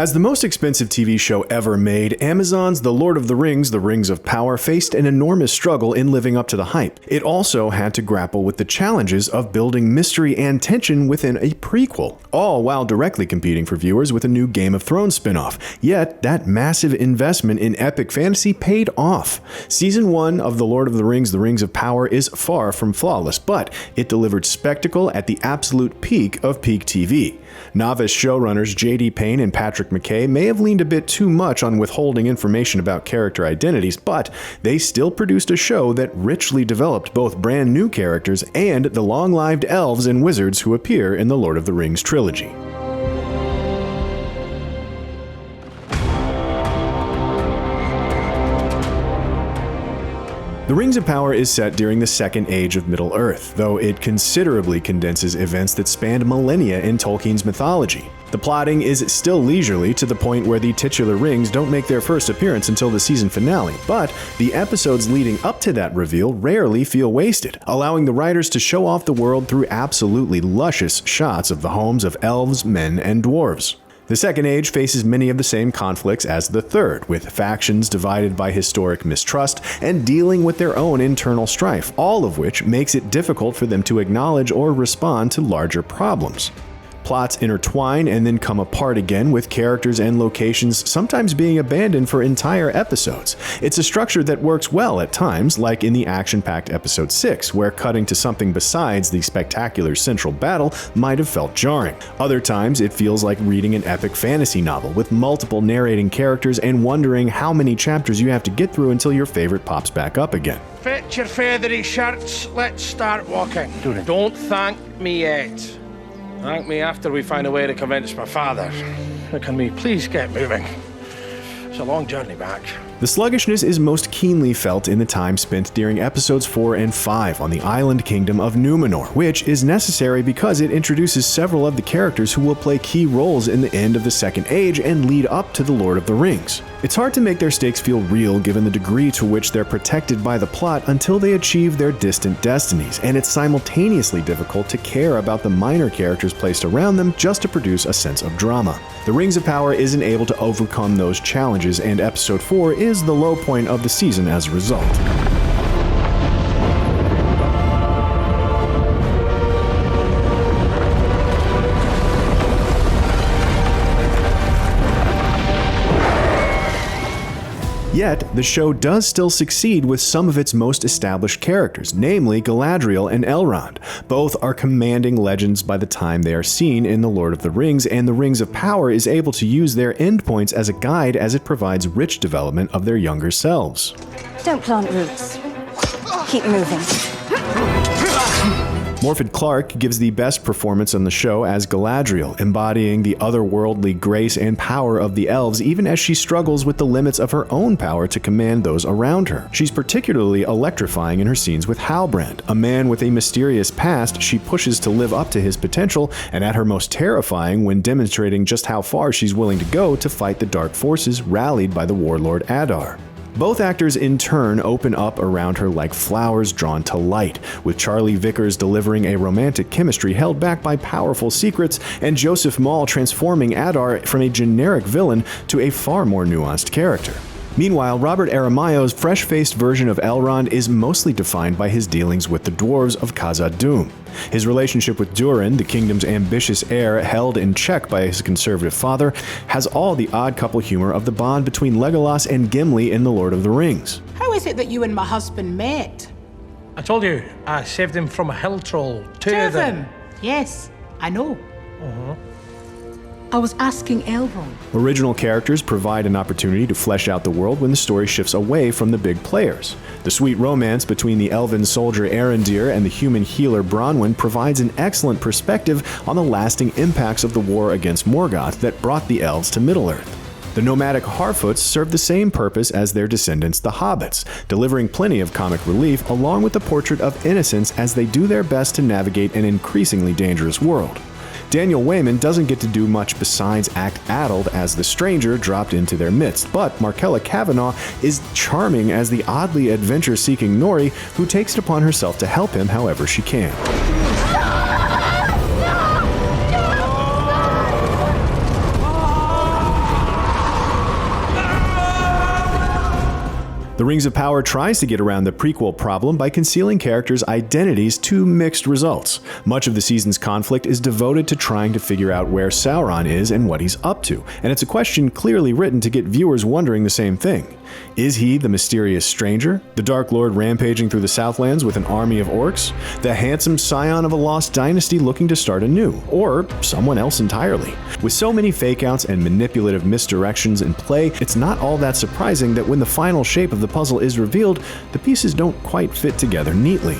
As the most expensive TV show ever made, Amazon's The Lord of the Rings of Power faced an enormous struggle in living up to the hype. It also had to grapple with the challenges of building mystery and tension within a prequel, all while directly competing for viewers with a new Game of Thrones spin-off. Yet, that massive investment in epic fantasy paid off. Season 1 of The Lord of the Rings of Power is far from flawless, but it delivered spectacle at the absolute peak of peak TV. Novice showrunners J.D. Payne and Patrick McKay may have leaned a bit too much on withholding information about character identities, but they still produced a show that richly developed both brand new characters and the long-lived elves and wizards who appear in the Lord of the Rings trilogy. The Rings of Power is set during the Second Age of Middle-earth, though it considerably condenses events that spanned millennia in Tolkien's mythology. The plotting is still leisurely to the point where the titular rings don't make their first appearance until the season finale, but the episodes leading up to that reveal rarely feel wasted, allowing the writers to show off the world through absolutely luscious shots of the homes of elves, men, and dwarves. The Second Age faces many of the same conflicts as the Third, with factions divided by historic mistrust and dealing with their own internal strife, all of which makes it difficult for them to acknowledge or respond to larger problems. Plots intertwine and then come apart again, with characters and locations sometimes being abandoned for entire episodes. It's a structure that works well at times, like in the action-packed episode 6, where cutting to something besides the spectacular central battle might have felt jarring. Other times, it feels like reading an epic fantasy novel with multiple narrating characters and wondering how many chapters you have to get through until your favorite pops back up again. Fetch your feathery shirts, let's start walking. Don't thank me yet. Thank me after we find a way to convince my father. Can we please get moving? It's a long journey back. The sluggishness is most keenly felt in the time spent during episodes 4 and 5 on the island kingdom of Numenor, which is necessary because it introduces several of the characters who will play key roles in the end of the Second Age and lead up to the Lord of the Rings. It's hard to make their stakes feel real given the degree to which they're protected by the plot until they achieve their distant destinies, and it's simultaneously difficult to care about the minor characters placed around them just to produce a sense of drama. The Rings of Power isn't able to overcome those challenges, and episode 4 is the low point of the season as a result. Yet, the show does still succeed with some of its most established characters, namely Galadriel and Elrond. Both are commanding legends by the time they are seen in The Lord of the Rings, and the Rings of Power is able to use their endpoints as a guide as it provides rich development of their younger selves. Don't plant roots. Keep moving. Morfydd Clark gives the best performance on the show as Galadriel, embodying the otherworldly grace and power of the elves even as she struggles with the limits of her own power to command those around her. She's particularly electrifying in her scenes with Halbrand, a man with a mysterious past she pushes to live up to his potential, and at her most terrifying when demonstrating just how far she's willing to go to fight the dark forces rallied by the warlord Adar. Both actors in turn open up around her like flowers drawn to light, with Charlie Vickers delivering a romantic chemistry held back by powerful secrets, and Joseph Mawle transforming Adar from a generic villain to a far more nuanced character. Meanwhile, Robert Aramayo's fresh-faced version of Elrond is mostly defined by his dealings with the dwarves of Khazad-dûm. His relationship with Durin, the kingdom's ambitious heir held in check by his conservative father, has all the odd couple humor of the bond between Legolas and Gimli in The Lord of the Rings. How is it that you and my husband met? I told you, I saved him from a hill troll. Two of them. Yes, I know. I was asking Elrond. Original characters provide an opportunity to flesh out the world when the story shifts away from the big players. The sweet romance between the elven soldier Arondir and the human healer Bronwyn provides an excellent perspective on the lasting impacts of the war against Morgoth that brought the elves to Middle-earth. The nomadic Harfoots serve the same purpose as their descendants, the Hobbits, delivering plenty of comic relief along with the portrait of innocence as they do their best to navigate an increasingly dangerous world. Daniel Wayman doesn't get to do much besides act addled as the stranger dropped into their midst, but Markella Cavanaugh is charming as the oddly adventure-seeking Nori who takes it upon herself to help him however she can. The Rings of Power tries to get around the prequel problem by concealing characters' identities to mixed results. Much of the season's conflict is devoted to trying to figure out where Sauron is and what he's up to, and it's a question clearly written to get viewers wondering the same thing. Is he the mysterious stranger, the Dark Lord rampaging through the Southlands with an army of orcs, the handsome scion of a lost dynasty looking to start anew, or someone else entirely? With so many fake-outs and manipulative misdirections in play, it's not all that surprising that when the final shape of the puzzle is revealed, the pieces don't quite fit together neatly.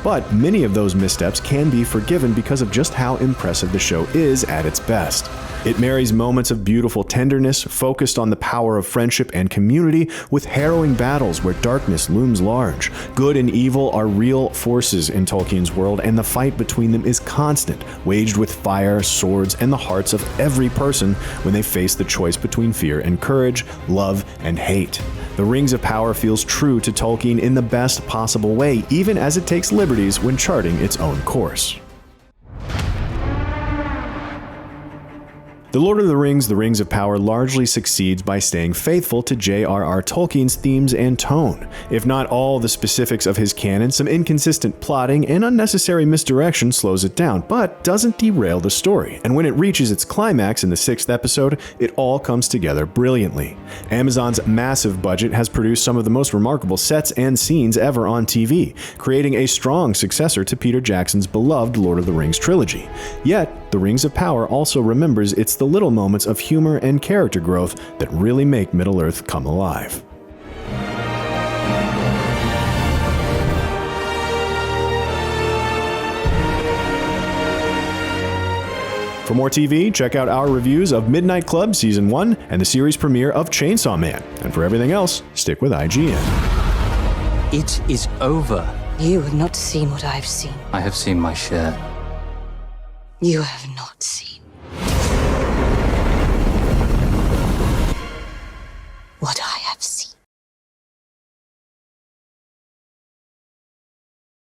But many of those missteps can be forgiven because of just how impressive the show is at its best. It marries moments of beautiful tenderness, focused on the power of friendship and community, with harrowing battles where darkness looms large. Good and evil are real forces in Tolkien's world, and the fight between them is constant, waged with fire, swords, and the hearts of every person when they face the choice between fear and courage, love and hate. The Rings of Power feels true to Tolkien in the best possible way, even as it takes liberties when charting its own course. The Lord of the Rings of Power largely succeeds by staying faithful to J.R.R. Tolkien's themes and tone. If not all the specifics of his canon, some inconsistent plotting and unnecessary misdirection slows it down, but doesn't derail the story. And when it reaches its climax in the 6th episode, it all comes together brilliantly. Amazon's massive budget has produced some of the most remarkable sets and scenes ever on TV, creating a strong successor to Peter Jackson's beloved Lord of the Rings trilogy. Yet, The Rings of Power also remembers its the little moments of humor and character growth that really make Middle-earth come alive. For more TV, check out our reviews of Midnight Club Season 1 and the series premiere of Chainsaw Man. And for everything else, stick with IGN. It is over. You have not seen what I've seen. I have seen my share. You have not seen